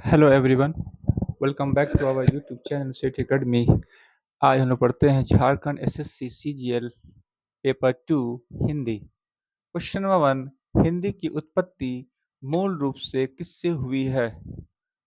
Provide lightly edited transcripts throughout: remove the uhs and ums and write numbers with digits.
Hello everyone. Welcome back to our YouTube channel state academy. आज हम लोग पढ़ते हैं Jharkhand SSC CGL paper 2 Hindi. Question number 1, Hindi की उत्पत्ति मूल रूप से किससे हुई है?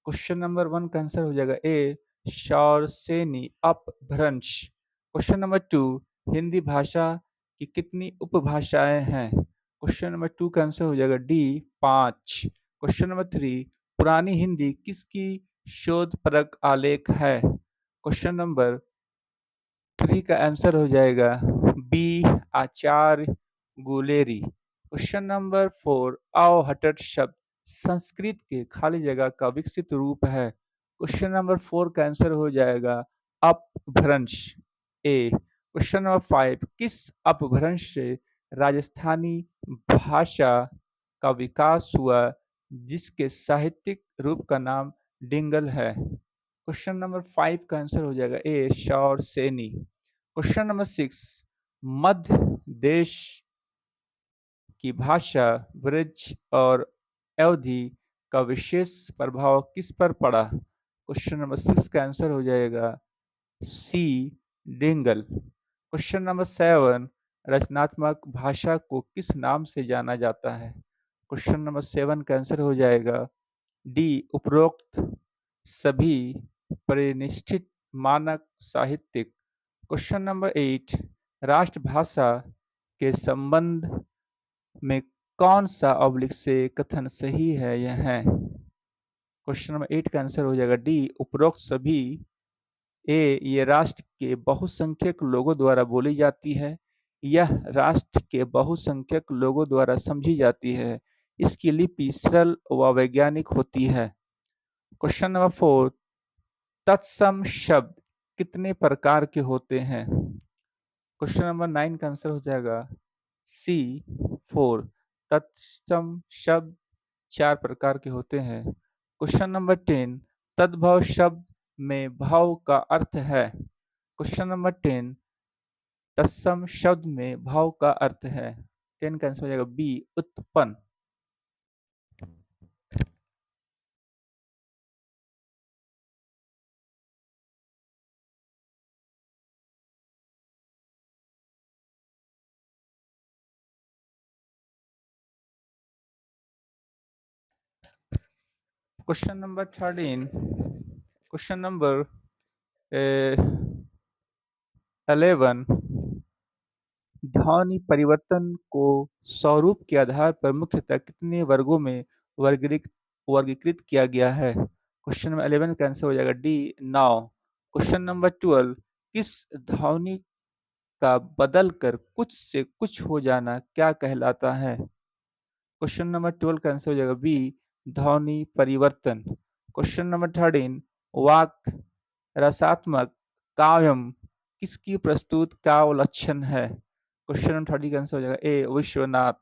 क्वेश्चन नंबर 1 का आंसर हो जाएगा ए शौरसेनी अपभ्रंश। क्वेश्चन नंबर 2, हिंदी भाषा की कितनी उपभाषाएं हैं? क्वेश्चन नंबर 2 का आंसर हो जाएगा डी 5। क्वेश्चन नंबर 3, पुरानी हिंदी किसकी शोधपरक आलेख है? क्वेश्चन नंबर 3 का आंसर हो जाएगा बी आचार्य गुलेरी। क्वेश्चन नंबर 4, अवहटट शब्द संस्कृत के खाली जगह का विकसित रूप है। क्वेश्चन नंबर 4 का आंसर हो जाएगा अपभ्रंश ए। क्वेश्चन नंबर 5, किस अपभ्रंश से राजस्थानी भाषा का विकास हुआ जिसके साहित्यिक रूप का नाम डिंगल है? क्वेश्चन नंबर 5 का आंसर हो जाएगा ए शौरसेनी। क्वेश्चन नंबर 6, मध्य देश की भाषा ब्रज और अवधि का विशेष प्रभाव किस पर पड़ा? क्वेश्चन नंबर 6 का आंसर हो जाएगा सी डिंगल। क्वेश्चन नंबर 7, रचनात्मक भाषा को किस नाम से जाना जाता है? क्वेश्चन नंबर 7 का आंसर हो जाएगा डी उपरोक्त सभी परिनिष्ठित मानक साहित्यिक। क्वेश्चन नंबर 8, राष्ट्रभाषा के संबंध में कौन सा ऑब्लिक से कथन सही है यह है? क्वेश्चन नंबर 8 का आंसर हो जाएगा डी उपरोक्त सभी। ए ये राष्ट्र के बहुसंख्यक लोगों द्वारा बोली जाती है। यह राष्ट्र के बहुसंख्यक लोगों द्वारा समझी जाती है। इसकी लिपि सरल व वैज्ञानिक होती है। क्वेश्चन नंबर 4, तत्सम शब्द कितने प्रकार के होते हैं? क्वेश्चन नंबर 9 का आंसर हो जाएगा सी 4। तत्सम शब्द 4 प्रकार के होते हैं। क्वेश्चन नंबर 10, तद्भव शब्द में भाव का अर्थ है। क्वेश्चन नंबर 10, तत्सम शब्द में भाव का अर्थ है। 10 का आंसर हो जाएगा बी उत्पन्न। क्वेश्चन नंबर 13, क्वेश्चन नंबर 11, ध्वनि परिवर्तन को स्वरूप के आधार पर मुख्यतः कितने वर्गों में वर्गीकृत वर्गीकृत किया गया है? क्वेश्चन नंबर 11 का आंसर हो जाएगा डी 9। क्वेश्चन नंबर 12, किस ध्वनि का बदल कर कुछ से कुछ हो जाना क्या कहलाता है? क्वेश्चन नंबर 12 का आंसर हो जाएगा बी ध्वनि परिवर्तन। क्वेश्चन नंबर 13, वाक रसात्मक काव्यम किसकी प्रस्तुत काव्य लक्षण है? क्वेश्चन नंबर 30 का आंसर हो जाएगा ए विश्वनाथ।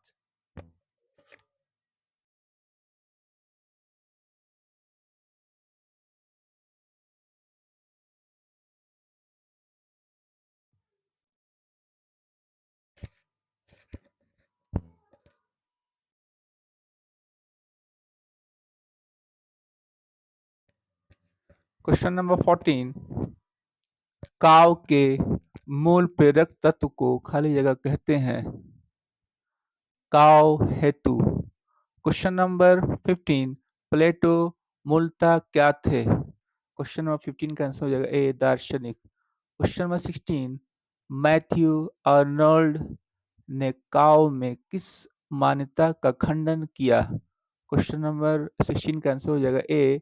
क्वेश्चन नंबर 14, काव्य के मूल प्रेरक तत्व को खाली जगह कहते हैं काव्य हेतु। क्वेश्चन नंबर 15, प्लेटो मूलतः क्या थे? क्वेश्चन नंबर 15 का आंसर हो जाएगा ए दार्शनिक। क्वेश्चन नंबर 16, मैथ्यू आर्नोल्ड ने काव्य में किस मान्यता का खंडन किया? क्वेश्चन नंबर 16 का आंसर हो जाएगा ए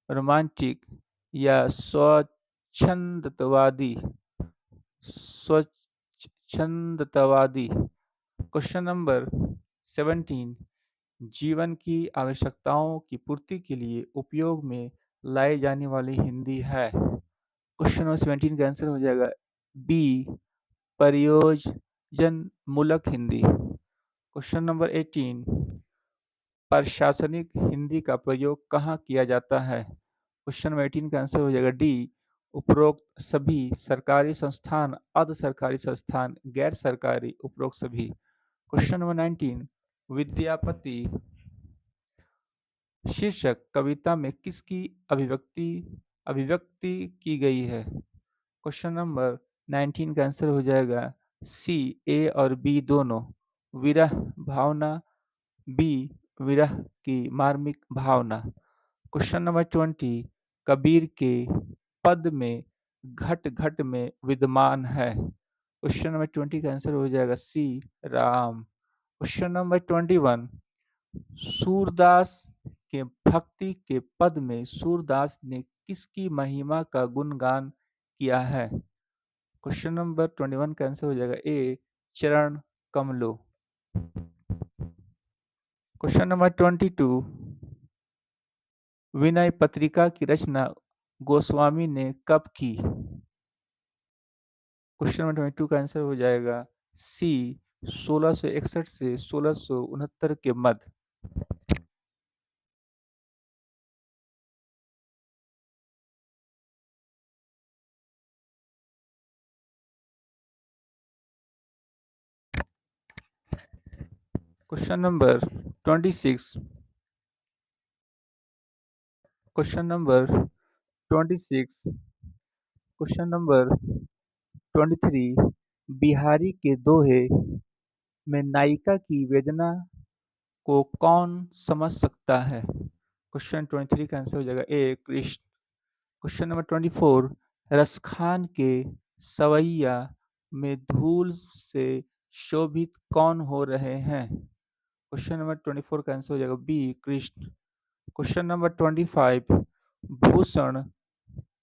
रोमांटिक या स्वच्छंदतावादी। क्वेश्चन नंबर 17, जीवन की आवश्यकताओं की पूर्ति के लिए उपयोग में लाई जाने वाली हिंदी है। क्वेश्चन नंबर 17 का आंसर हो जाएगा बी प्रयोजन मूलक हिंदी। क्वेश्चन नंबर 18, प्रशासनिक हिंदी का प्रयोग कहाँ किया जाता है? क्वेश्चन नंबर 18 का आंसर हो जाएगा डी उपरोक्त सभी सरकारी संस्थान अर्ध सरकारी संस्थान गैर सरकारी उपरोक्त सभी। क्वेश्चन नंबर 19, विद्यापति शीर्षक कविता में किसकी अभिव्यक्ति अभिव्यक्ति की गई है। क्वेश्चन नंबर 19 का आंसर हो जाएगा सी, ए और बी दोनों। विरह भावना, बी विरह की मार्मिक भावना। क्वेश्चन नंबर 20 कबीर के पद में घट घट में विद्यमान है। क्वेश्चन नंबर 20 का आंसर हो जाएगा सी, राम। क्वेश्चन नंबर 21 सूरदास के भक्ति के पद में सूरदास ने किसकी महिमा का गुणगान किया है। क्वेश्चन नंबर 21 का आंसर हो जाएगा ए, चरण कमलों। क्वेश्चन नंबर 22 विनय पत्रिका की रचना गोस्वामी ने कब की। क्वेश्चन नंबर 22 का आंसर हो जाएगा सी, 1661 से 1669 के मध्य। Question number 26 question number 26 question number 23 Bihari के दोहे में नायिका की वेदना को कौन समझ सकता है। क्वेश्चन 23 का आंसर हो जाएगा ए, कृष्ण। क्वेश्चन नंबर 24 रसखान के सवैया में धूल से शोभित कौन हो रहे हैं। क्वेश्चन नंबर 24 का आंसर हो जाएगा B, Krishna. Question number 25 Bhushan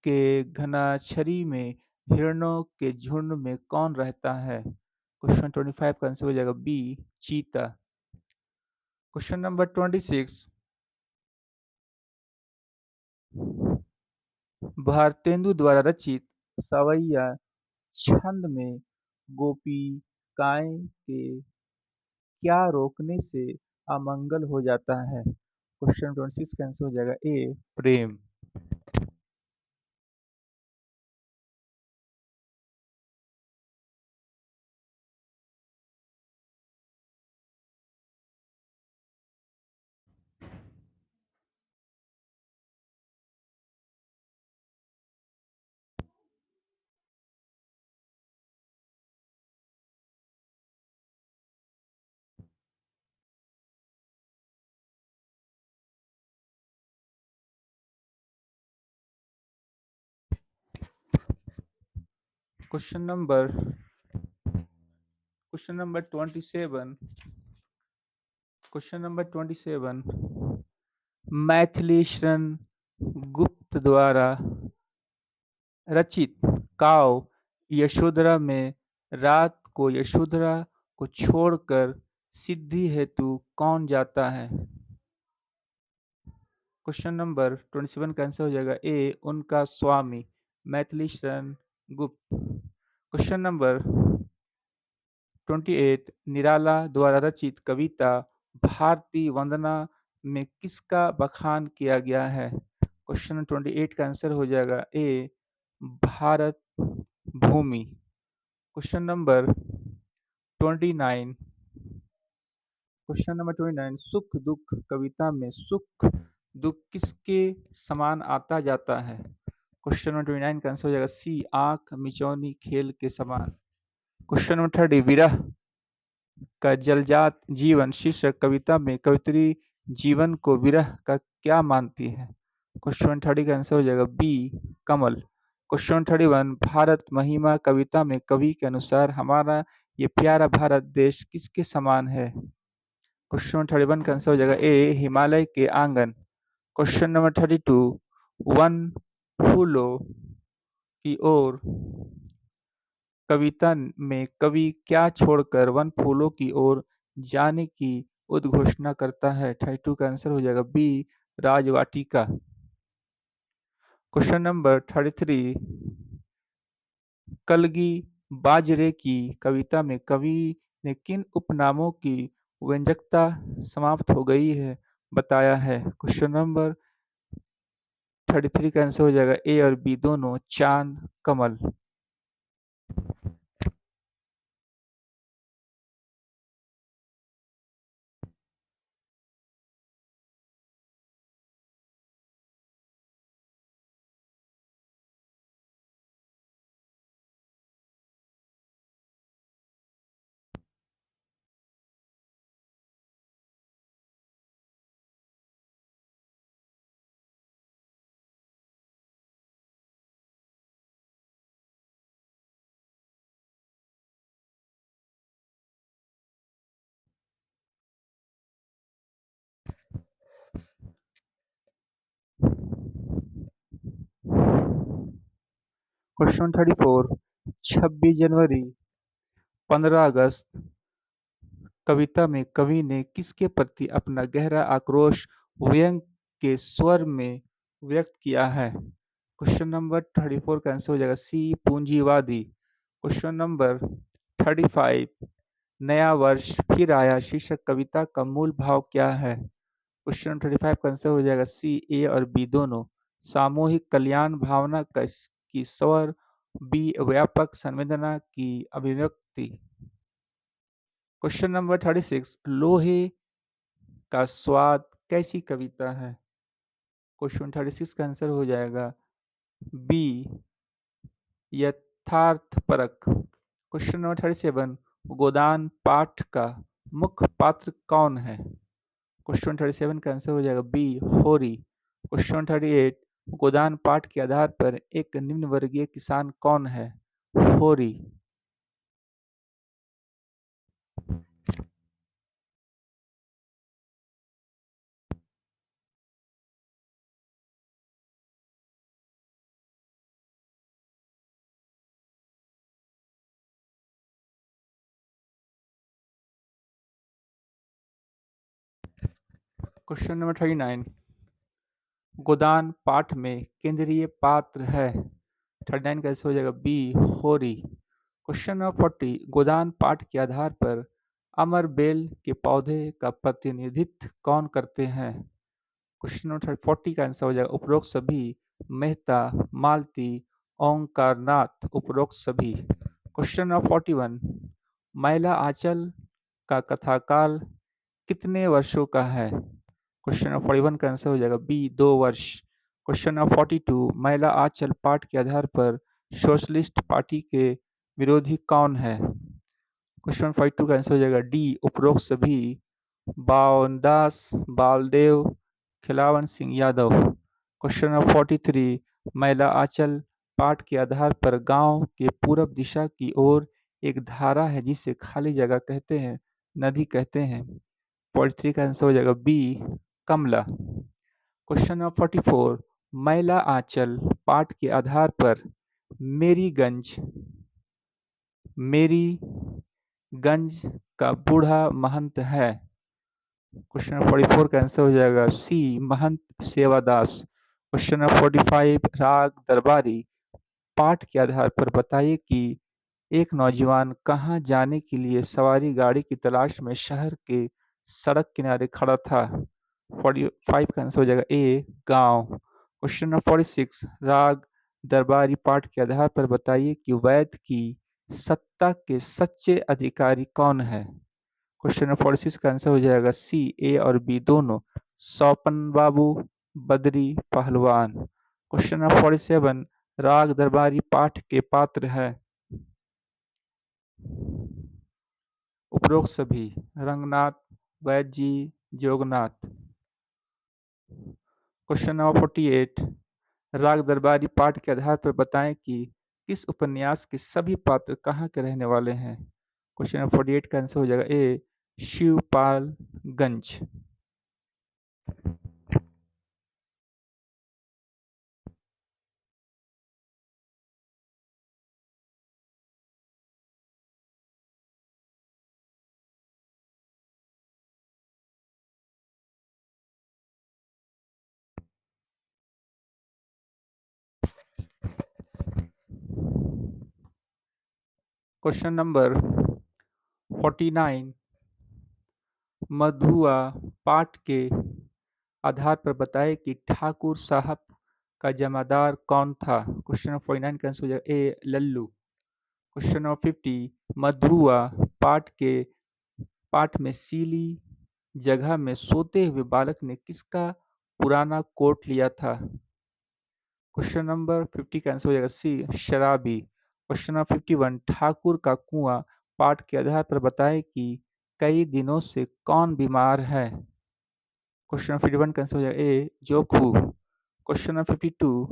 के घनाछरी में हिरणों के झुंड में कौन रहता है। क्वेश्चन 25 का आंसर हो जाएगा बी, चीता। क्वेश्चन नंबर 26 भारतेंदु द्वारा रचित सवैया छंद में गोपिकाएं के क्या रोकने से अमंगल हो जाता है। क्वेश्चन 26 का आंसर हो जाएगा ए, प्रेम। Question number 27 question number 27 Maithili Sharan Gupt द्वारा रचित काव्य यशोधरा में रात को यशोधरा को छोड़कर सिद्धि हेतु कौन जाता है। क्वेश्चन नंबर 27 का आंसर हो जाएगा ए, उनका स्वामी मैथिली शरण गुप्त। क्वेश्चन नंबर 28 निराला द्वारा रचित कविता भारती वंदना में किसका बखान किया गया है। क्वेश्चन 28 का आंसर हो जाएगा ए, भारत भूमि। क्वेश्चन नंबर 29 क्वेश्चन नंबर 29 सुख दुख कविता में सुख दुख किसके समान आता जाता है। क्वेश्चन नंबर 29 का आंसर हो जाएगा सी, आंख मिचौनी खेल के समान। क्वेश्चन नंबर 30 विरह का जलजात जीवन शीर्षक कविता में कवित्री जीवन को विरह का क्या मानती है। क्वेश्चन 30 का आंसर हो जाएगा बी, कमल। क्वेश्चन 31 भारत महिमा कविता में कवि के अनुसार हमारा ये प्यारा भारत देश किसके समान है। क्वेश्चन 31 का आंसर हो जाएगा ए, हिमालय के आंगन। क्वेश्चन नंबर 32 वन फूलों की ओर कविता में कवि क्या छोड़कर वन फूलों की ओर जाने की उद्घोषणा करता है। 32 का आंसर हो जाएगा बी, राजवाटिका। क्वेश्चन नंबर 33 कलगी बाजरे की कविता में कवि ने किन उपनामों की व्यंजकता समाप्त हो गई है बताया है। क्वेश्चन नंबर 33 का आंसर हो जाएगा ए और बी दोनों, चांद कमल। क्वेश्चन 34। 26 जनवरी, 15 अगस्त कविता में कवि ने किसके प्रति अपना गहरा आक्रोश व्यंग के स्वर में व्यक्त किया है? क्वेश्चन नंबर 34 का आंसर हो जाएगा सी, पूंजीवादी। Question number 35। नया वर्ष फिर आया शीर्षक कविता का मूल भाव क्या है? क्वेश्चन 35 का आंसर हो जाएगा सी, ए और बी दोनों। सामूहिक कल्याण भावना की स्वर, बी व्यापक संवेदना की अभिव्यक्ति। Question number 36। लोहे का स्वाद कैसी कविता है? क्वेश्चन 36 का आंसर हो जाएगा बी, यथार्थपरक। Question number 37। गोदान पाठ का मुख्य पात्र कौन है? क्वेश्चन 37 का आंसर हो जाएगा बी, होरी। क्वेश्चन 38। गोदान पाठ के आधार पर एक निम्न वर्गीय किसान कौन है? होरी। Question number 39। गोदान पाठ में केंद्रीय पात्र है? 39 का आंसर हो जाएगा बी, होरी। Question number 40। गोदान पाठ के आधार पर अमर बेल के पौधे का प्रतिनिधित्व कौन करते हैं? क्वेश्चन नंबर 40 का आंसर हो जाएगा उपरोक्त सभी। मेहता, मालती, ओंकारनाथ, उपरोक्त सभी। Question number 41। मैला आंचल का कथाकाल कितने वर्षों का है? क्वेश्चन नंबर 41 का आंसर हो जाएगा बी, 2 वर्ष। Question number 42। मैला आंचल पाठ के आधार पर सोशलिस्ट पार्टी के विरोधी कौन है? क्वेश्चन नंबर 42 का आंसर हो जाएगा डी, उपरोक्त सभी। बावनदास, बालदेव, खिलावन सिंह यादव। Question number 43। मैला आंचल पाठ के आधार पर गांव के पूरब दिशा की ओर एक धारा है जिसे खाली जगह कहते हैं, नदी कहते हैं। 43 का आंसर हो जाएगा बी, कमला। Question number 44। मैला आंचल पाठ के आधार पर मेरीगंज मेरीगंज का बूढ़ा महंत है? क्वेश्चन नंबर 44 का आंसर हो जाएगा सी, महंत सेवादास। Question number 45। राग दरबारी पाठ के आधार पर बताइए कि एक नौजवान कहाँ जाने के लिए सवारी गाड़ी की तलाश में शहर के सड़क किनारे खड़ा था? 45 का आंसर हो जाएगा ए, गांव। Question number 46। राग दरबारी पाठ के आधार पर बताइए कि वैद की सत्ता के सच्चे अधिकारी कौन है? क्वेश्चन नंबर 46 का आंसर हो जाएगा सी, ए और बी दोनों। सौपन बाबू, बद्री, पहलवान। Question number 47। राग दरबारी पाठ के पात्र है? उपरोक्त सभी। रंगनाथ, वैदजी, जोगनाथ। Question number 48। राग दरबारी पाठ के आधार पर बताएं कि किस उपन्यास के सभी पात्र कहाँ के रहने वाले हैं? क्वेश्चन नंबर 48 का आंसर हो जाएगा A, Shivpalganj. Question number 49। Madhua पाठ के आधार पर बताएं कि ठाकुर साहब का जमादार कौन था? क्वेश्चन नंबर 49 का आंसर हो जाएगा A, Lallu. Question number 50। Madhua पाठ में सीली जगह में सोते हुए बालक ने किसका पुराना कोट लिया था? क्वेश्चन नंबर 50 का आंसर हो जाएगा सी, शराबी। Question number 51। ठाकुर का कुआं पाठ के आधार पर बताएं कि कई दिनों से कौन बीमार है? क्वेश्चन नंबर 51 का आंसर हो जाएगा A, Jokhu. Question number 52।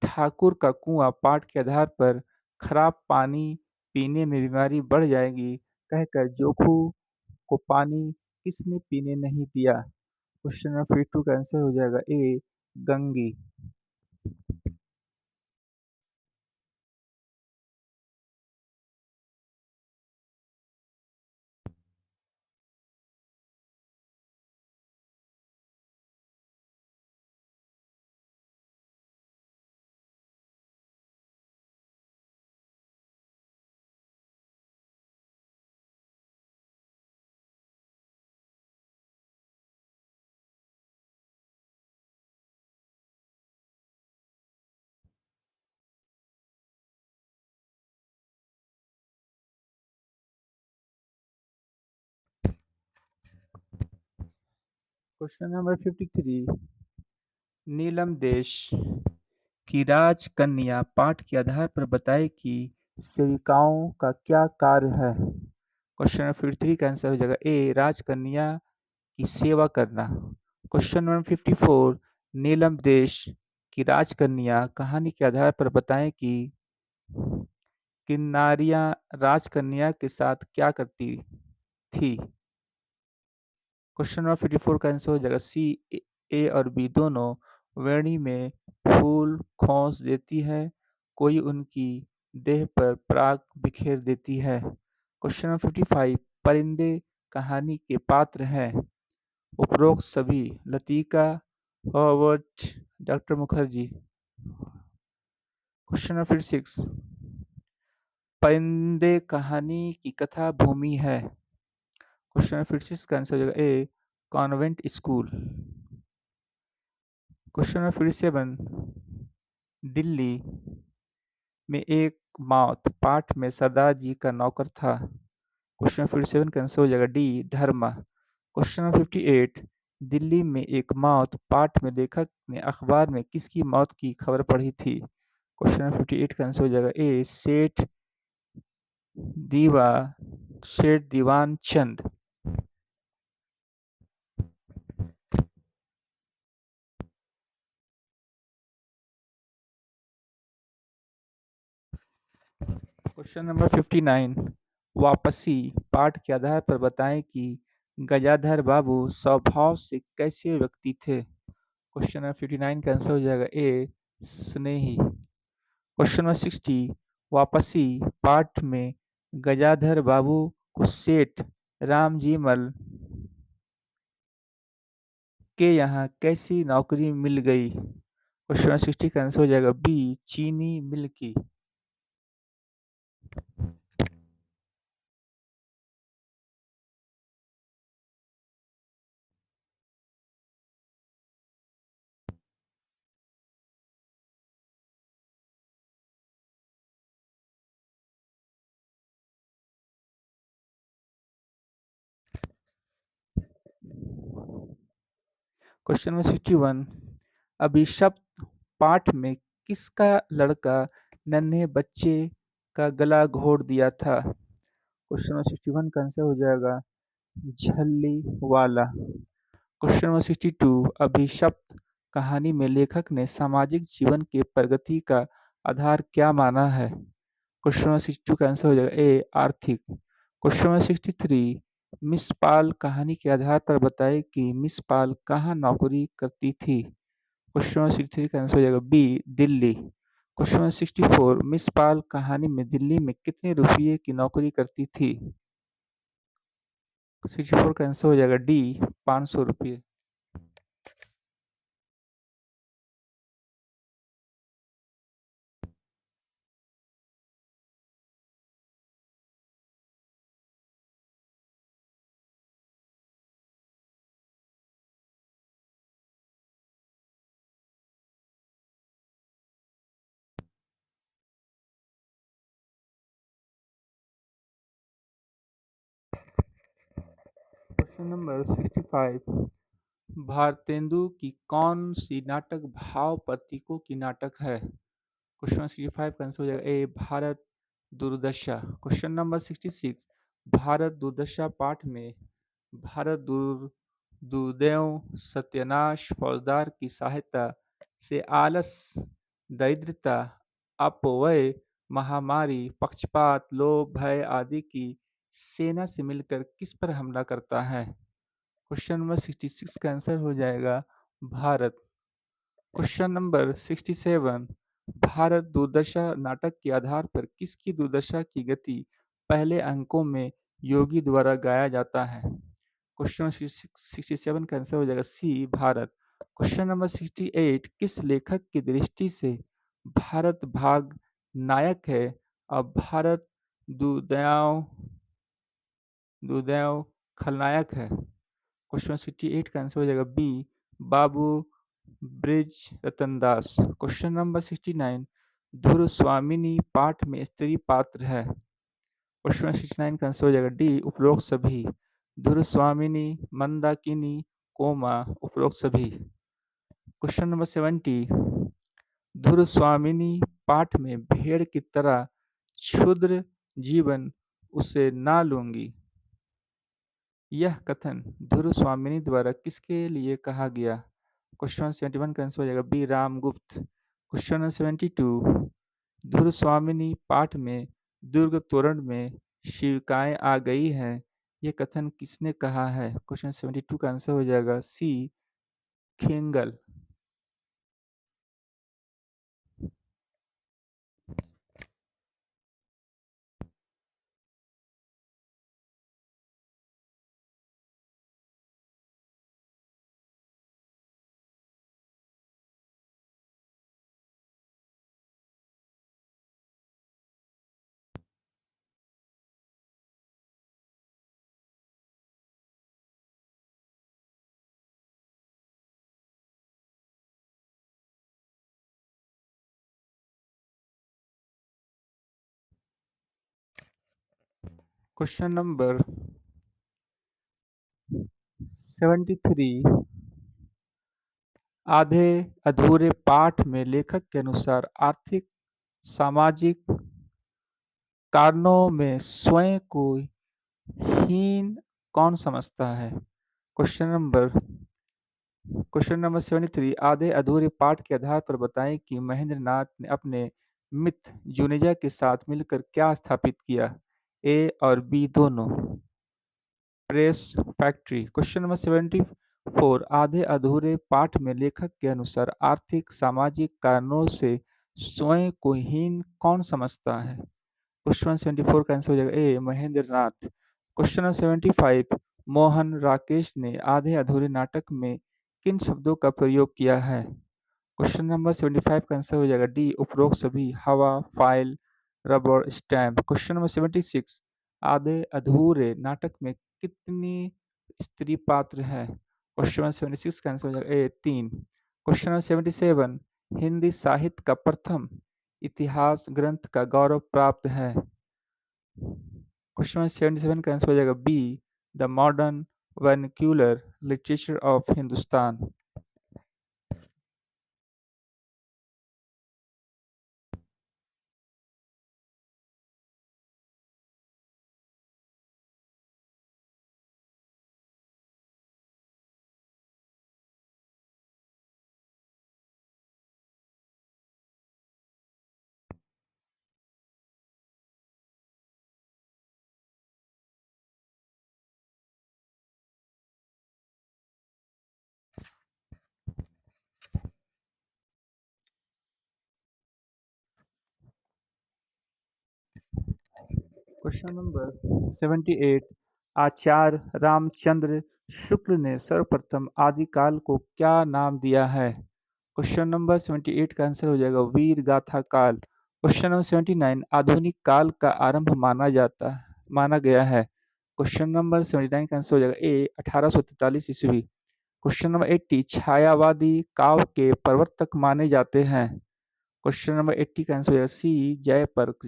Thakur का कुआं पाठ के आधार पर खराब पानी पीने में बीमारी बढ़ जाएगी कहकर जोखू को पानी किसने पीने नहीं दिया? क्वेश्चन नंबर 52 का आंसर हो जाएगा ए, गंगी। क्वेश्चन नंबर 53, नीलम देश की राजकन्या पाठ के आधार पर बताए कि सेविकाओं का क्या कार्य है। क्वेश्चन नंबर 53 का आंसर हो जाएगा ए, राजकन्या की सेवा करना। क्वेश्चन नंबर 54, नीलम देश की राजकन्या कहानी के आधार पर बताएं कि किन्नारियां राजकन्या के साथ क्या करती थी। क्वेश्चन नंबर 54 का आंसर हो जाएगा सी, ए और बी दोनों वेणी में फूल खोस देती है, कोई उनकी देह पर पराग बिखेर देती है। क्वेश्चन नंबर 55, परिंदे कहानी के पात्र हैं। उपरोक्त सभी Latika, Howard, doctor Mukherjee. Question number 56, परिंदे कहानी की कथा भूमि है। क्वेश्चन नंबर 56 का आंसर हो जाएगा A, convent school. Question number 57, Delhi में एक मौत पाठ में सरदार जी का नौकर था। क्वेश्चन नंबर 57 का आंसर हो जाएगा डी, धर्मा। क्वेश्चन नंबर 58, दिल्ली में एक मौत पाठ में लेखक ने अखबार में किसकी मौत की खबर पढ़ी थी। क्वेश्चन नंबर 58 का आंसर हो जाएगा ए, दीवा सेठ दीवान चंद। क्वेश्चन नंबर 59, वापसी पाठ के आधार पर बताएं कि गजाधर बाबू स्वभाव से कैसे व्यक्ति थे। क्वेश्चन नंबर 59 का आंसर हो जाएगा ए, स्नेही। क्वेश्चन नंबर 60, वापसी पाठ में गजाधर बाबू को सेठ रामजीमल के यहाँ कैसी नौकरी मिल गई। क्वेश्चन नंबर 60 का आंसर हो जाएगा बी, चीनी मिल की। क्वेश्चन नंबर 61, अभिशप्त पाठ में किसका लड़का नन्हे बच्चे का गला घोट दिया था। क्वेश्चन नंबर 61 का आंसर हो जाएगा झल्ली वाला। क्वेश्चन नंबर 62, अभिशप्त कहानी में लेखक ने सामाजिक जीवन के प्रगति का आधार क्या माना है। क्वेश्चन नंबर 62 का आंसर हो जाएगा ए, आर्थिक। क्वेश्चन नंबर 63, मिस पाल कहानी के आधार पर बताएं कि मिस पाल कहाँ नौकरी करती थी। क्वेश्चन नंबर 63 का आंसर हो जाएगा B, Delhi. Question number 64, miss Pal कहानी में दिल्ली में कितने रुपये की नौकरी करती थी। 64 का आंसर हो जाएगा डी, 500 रुपये। क्वेश्चन नंबर 65, भारतेंदु की कौन सी नाटक भाव प्रतीकों की नाटक है। क्वेश्चन नंबर 65 का आंसर हो जाएगा ए, भारत दुर्दशा। क्वेश्चन नंबर 66, भारत दुर्दशा पाठ में भारत दुर्दैव सत्यानाश फौजदार की सहायता से आलस, दरिद्रता, अपव्यय, महामारी, पक्षपात, लोभ, भय आदि की सेना से मिलकर किस पर हमला करता है। क्वेश्चन नंबर 66 का आंसर हो जाएगा भारत। क्वेश्चन नंबर 67, भारत दुर्दशा नाटक के आधार पर किसकी दुर्दशा की गति पहले अंकों में योगी द्वारा गाया जाता है। क्वेश्चन 67 का आंसर हो जाएगा सी, भारत। क्वेश्चन नंबर 68, किस लेखक की दृष्टि से भारत भाग नायक है और भारत दुर्दयाव दुर्दयाव खलनायक है। क्वेश्चन 68 का आंसर हो जाएगा बी, बाबू ब्रिज रतन दास। क्वेश्चन नंबर 69, धुर स्वामिनी पाठ में स्त्री पात्र है। क्वेश्चन 69 का आंसर हो जाएगा डी, उपरोक्त सभी। धुर स्वामिनी, मंदाकिनी, कोमा उपरोक्त सभी। Question number 70। धुरस्वामिनी पाठ में भेड़ की तरह क्षुद्र जीवन उसे ना लूंगी। यह कथन धुरस्वामिनी द्वारा किसके लिए कहा गया? क्वेश्चन 71 का आंसर हो जाएगा B Ramgupt. Question number 72। Dhruvswamini पाठ में दुर्ग तोरण में शिविकाएं आ गई हैं, ये कथन किसने कहा है? क्वेश्चन 72 का आंसर हो जाएगा सी खेंगल। Question number 73। आधे अधूरे पाठ में लेखक के अनुसार आर्थिक सामाजिक कारणों में स्वयं को हीन कौन समझता है? Question number 73। आधे अधूरे पाठ के आधार पर बताएं कि महेंद्र नाथ ने अपने मित्र जुनेजा के साथ मिलकर क्या स्थापित किया? ए और बी दोनों। Press factory. Question number 74। आधे अधूरे पाठ में लेखक के अनुसार आर्थिक सामाजिक कारणों से स्वयं को हीन कौन समझता है? क्वेश्चन 74 का आंसर हो जाएगा A Mahendra Nath. Question number 75। Mohan Rakesh ने आधे अधूरे नाटक में किन शब्दों का प्रयोग किया है? क्वेश्चन नंबर 75 का आंसर हो जाएगा डी उपरोक्त सभी। हवा, file, rubber stamp. Question number 76। आधे अधूरे नाटक में कितनी स्त्री पात्र हैं? क्वेश्चन नंबर 76 का आंसर हो जाएगा ए 3। Question number 77। हिंदी साहित्य का प्रथम इतिहास ग्रंथ का गौरव प्राप्त है। क्वेश्चन नंबर 77 का आंसर हो जाएगा be the modern vernacular literature of Hindustan. Question number 78। आचार्य रामचंद्र शुक्ल ने सर्वप्रथम आदिकाल को क्या नाम दिया है? क्वेश्चन नंबर 78 का आंसर हो जाएगा वीर गाथा काल। Question number 79। आधुनिक काल का आरंभ माना गया है। क्वेश्चन नंबर 79 का आंसर हो जाएगा ए 1843 ईस्वी। Question number 80। छायावादी काव्य के प्रवर्तक माने जाते हैं। क्वेश्चन नंबर 80 का आंसर हो जाएगा C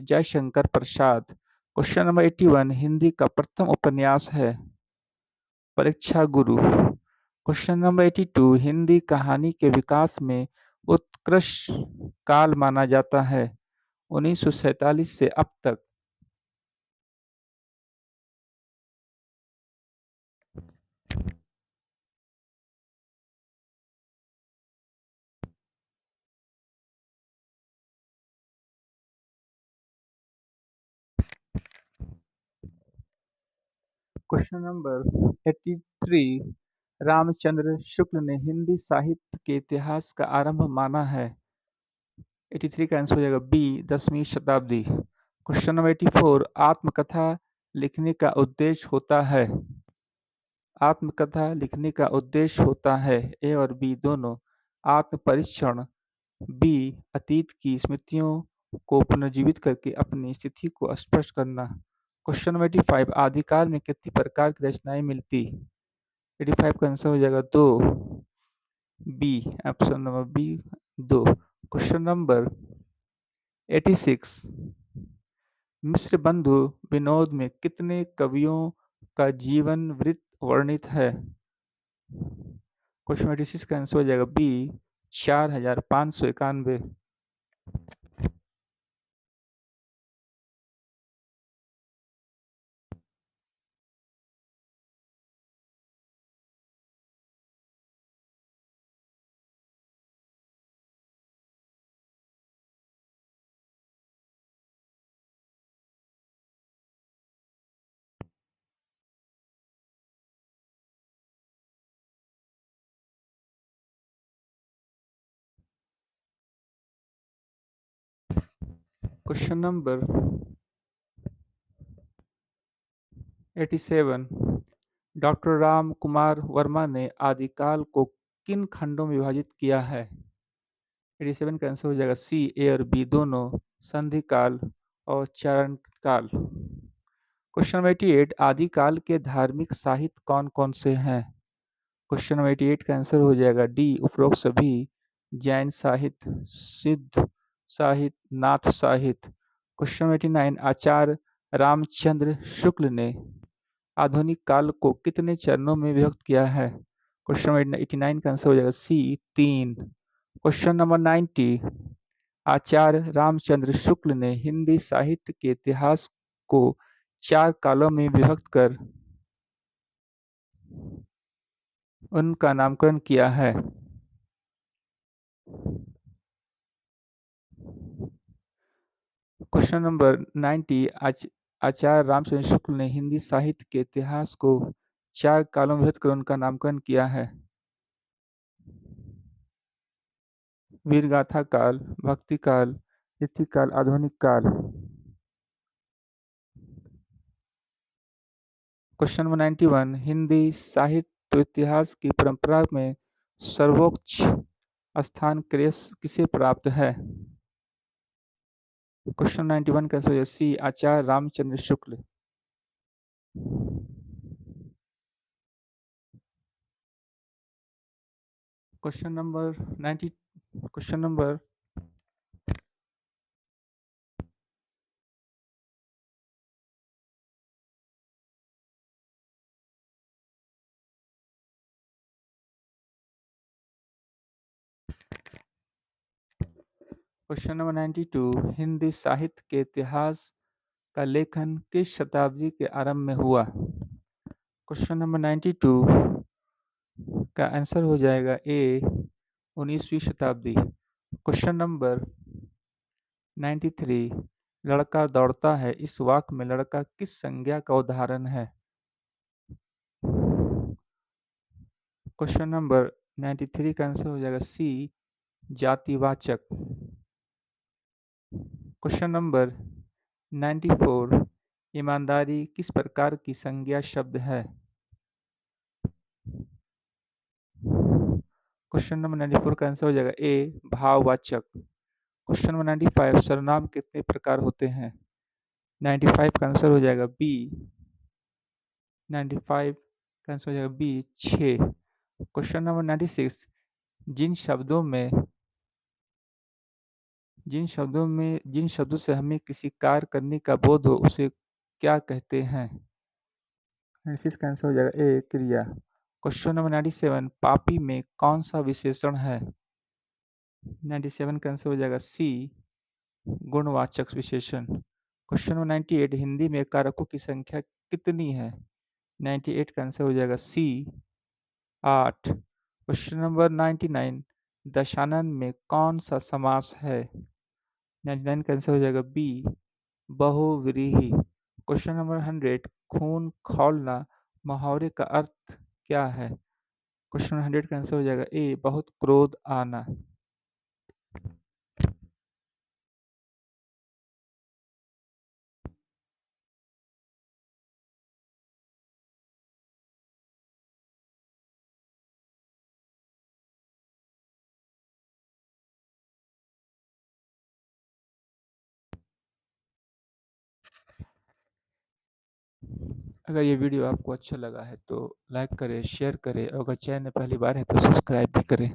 Jaishankar Prasad. Question number 81। Hindi का प्रथम उपन्यास है परीक्षा गुरु। Question number 82। हिंदी कहानी के विकास में उत्कृष्ट काल माना जाता है 1947 से अब तक। Question number 83। रामचंद्र शुक्ल ने हिंदी साहित्य के इतिहास का आरंभ माना है। 83 का आंसर हो जाएगा बी 10वीं शताब्दी। Question number 84। आत्मकथा लिखने का उद्देश्य होता है ए और बी दोनों। आत्मपरीक्षण, बी अतीत की स्मृतियों को पुनर्जीवित करके अपनी स्थिति को स्पष्ट करना। Question number 85। आदिकाल में कितनी प्रकार की रचनाएं मिलती? 85 का आंसर हो जाएगा दो, बी ऑप्शन नंबर बी दो। Question number 86। मिश्र बंधु विनोद में कितने कवियों का जीवन वृत्त वर्णित है? क्वेश्चन 86 का आंसर हो जाएगा B 4591। Question number 87। Doctor Ram Kumar Verma ने आदिकाल को किन खंडों में विभाजित किया है? 87 का आंसर हो जाएगा सी ए और बी दोनों, संधि काल और चरण काल। Question number 88। आदिकाल के धार्मिक साहित्य कौन कौन से हैं? क्वेश्चन नंबर 88 का आंसर हो जाएगा डी उपरोक्त सभी। जैन साहित्य, सिद्ध साहित्य, नाथ साहित्य। Question number 89। आचार्य रामचंद्र शुक्ल ने आधुनिक काल को कितने चरणों में विभक्त किया है? क्वेश्चन नंबर 89 का आंसर हो जाएगा सी 3। Question number 90। आचार्य रामचंद्र शुक्ल ने हिंदी साहित्य के इतिहास को 4 कालों में विभक्त कर उनका नामकरण किया है। Question number 90। आचार्य रामचंद्र शुक्ल ने हिंदी साहित्य के इतिहास को 4 कालों में विभक्त कर उनका नामकरण किया है। वीरगाथा काल, भक्ति काल, रीतिकाल, आधुनिक काल। Question number 91। हिंदी साहित्य इतिहास की परंपरा में सर्वोच्च स्थान किसे प्राप्त है? क्वेश्चन 91 का answer C Acharya Ramchandra Shukla. Question number 90। Question number question number 92। Hindi साहित्य के इतिहास का लेखन किस शताब्दी के आरंभ में हुआ? क्वेश्चन नंबर 92 का आंसर हो जाएगा ए 19वीं शताब्दी। Question number 93। लड़का दौड़ता है इस वाक्य में लड़का किस संज्ञा का उदाहरण है? क्वेश्चन नंबर 93 का आंसर हो जाएगा सी जातिवाचक। Question number 94। ईमानदारी किस प्रकार की संज्ञा शब्द है? क्वेश्चन नंबर 94 का आंसर हो जाएगा ए भाववाचक। Question number 95। सर्वनाम कितने प्रकार होते हैं? 95 का आंसर हो जाएगा बी 95 का आंसर हो जाएगा बी 6। Question number 96। जिन शब्दों में जिन शब्दों से हमें किसी कार्य करने का बोध हो उसे क्या कहते हैं? 96 का आंसर हो जाएगा ए क्रिया। Question number 97। पापी में कौन सा विशेषण है? 97 का आंसर हो जाएगा सी गुणवाचक विशेषण। Question number 98। हिंदी में कारकों की संख्या कितनी है? 98 का आंसर हो जाएगा सी 8। Question number 99। दशानन में कौन सा समास है? 99 का आंसर हो जाएगा बी बहुव्रीहि। Question number 100। खून खौलना मुहावरे का अर्थ क्या है? क्वेश्चन नंबर 100 का आंसर हो जाएगा ए बहुत क्रोध आना। अगर ये वीडियो आपको अच्छा लगा है तो लाइक करें, शेयर करें और अगर चैनल पहली बार है तो सब्सक्राइब भी करें।